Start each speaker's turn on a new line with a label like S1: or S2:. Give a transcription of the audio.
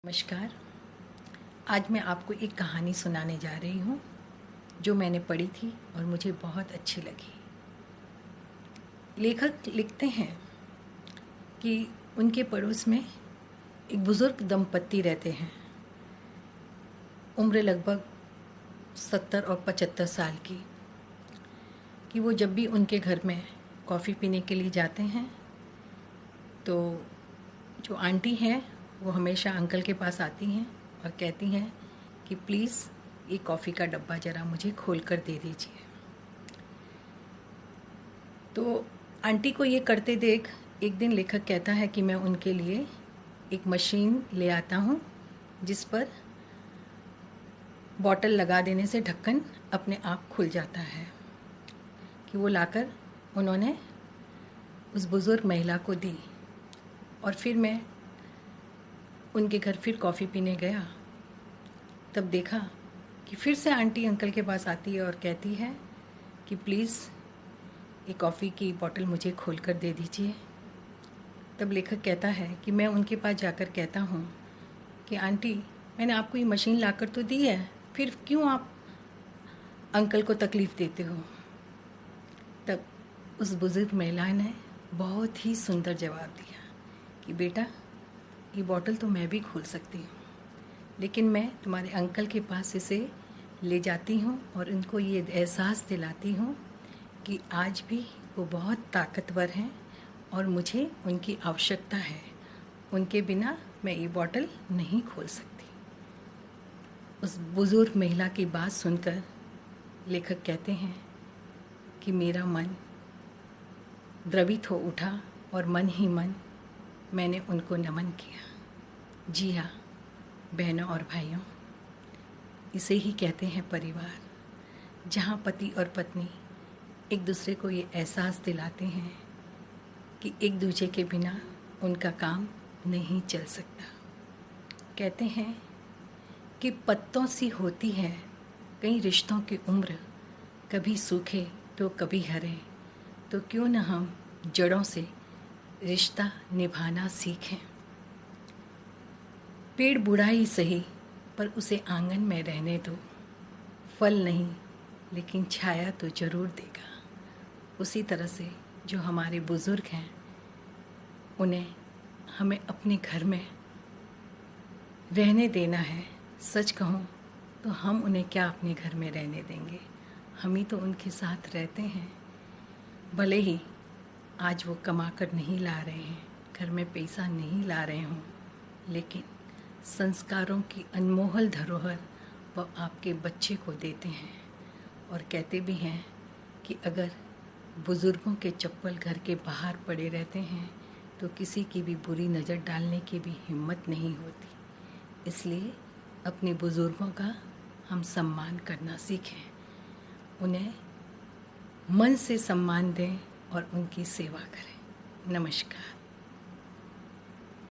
S1: नमस्कार। आज मैं आपको एक कहानी सुनाने जा रही हूँ जो मैंने पढ़ी थी और मुझे बहुत अच्छी लगी। लेखक लिखते हैं कि उनके पड़ोस में एक बुज़ुर्ग दंपत्ति रहते हैं, उम्र लगभग 70 और 75 साल की। कि वो जब भी उनके घर में कॉफ़ी पीने के लिए जाते हैं तो जो आंटी हैं वो हमेशा अंकल के पास आती हैं और कहती हैं कि प्लीज़ ये कॉफ़ी का डब्बा ज़रा मुझे खोल कर दे दीजिए। तो आंटी को ये करते देख एक दिन लेखक कहता है कि मैं उनके लिए एक मशीन ले आता हूँ जिस पर बॉटल लगा देने से ढक्कन अपने आप खुल जाता है। कि वो लाकर उन्होंने उस बुज़ुर्ग महिला को दी और फिर मैं उनके घर फिर कॉफ़ी पीने गया। तब देखा कि फिर से आंटी अंकल के पास आती है और कहती है कि प्लीज़ ये कॉफ़ी की बोतल मुझे खोल कर दे दीजिए। तब लेखक कहता है कि मैं उनके पास जाकर कहता हूँ कि आंटी, मैंने आपको ये मशीन लाकर तो दी है, फिर क्यों आप अंकल को तकलीफ़ देते हो। तब उस बुज़ुर्ग महिला ने बहुत ही सुंदर जवाब दिया कि बेटा, ये बॉटल तो मैं भी खोल सकती हूँ, लेकिन मैं तुम्हारे अंकल के पास इसे ले जाती हूँ और उनको ये एहसास दिलाती हूँ कि आज भी वो बहुत ताकतवर हैं और मुझे उनकी आवश्यकता है। उनके बिना मैं ये बॉटल नहीं खोल सकती। उस बुज़ुर्ग महिला की बात सुनकर लेखक कहते हैं कि मेरा मन द्रवित हो उठा और मन ही मन मैंने उनको नमन किया। जी हाँ बहनों और भाइयों, इसे ही कहते हैं परिवार, जहाँ पति और पत्नी एक दूसरे को ये एहसास दिलाते हैं कि एक दूसरे के बिना उनका काम नहीं चल सकता। कहते हैं कि पत्तों सी होती है कई रिश्तों की उम्र, कभी सूखे तो कभी हरे, तो क्यों न हम जड़ों से रिश्ता निभाना सीखें। पेड़ बूढ़ा ही सही पर उसे आंगन में रहने दो, फल नहीं लेकिन छाया तो ज़रूर देगा। उसी तरह से जो हमारे बुज़ुर्ग हैं उन्हें हमें अपने घर में रहने देना है। सच कहूँ तो हम उन्हें क्या अपने घर में रहने देंगे, हम ही तो उनके साथ रहते हैं। भले ही आज वो कमा कर नहीं ला रहे हैं, घर में पैसा नहीं ला रहे हों, लेकिन संस्कारों की अनमोल धरोहर वो आपके बच्चे को देते हैं। और कहते भी हैं कि अगर बुज़ुर्गों के चप्पल घर के बाहर पड़े रहते हैं तो किसी की भी बुरी नज़र डालने की भी हिम्मत नहीं होती। इसलिए अपने बुज़ुर्गों का हम सम्मान करना सीखें, उन्हें मन से सम्मान दें और उनकी सेवा करें। नमस्कार।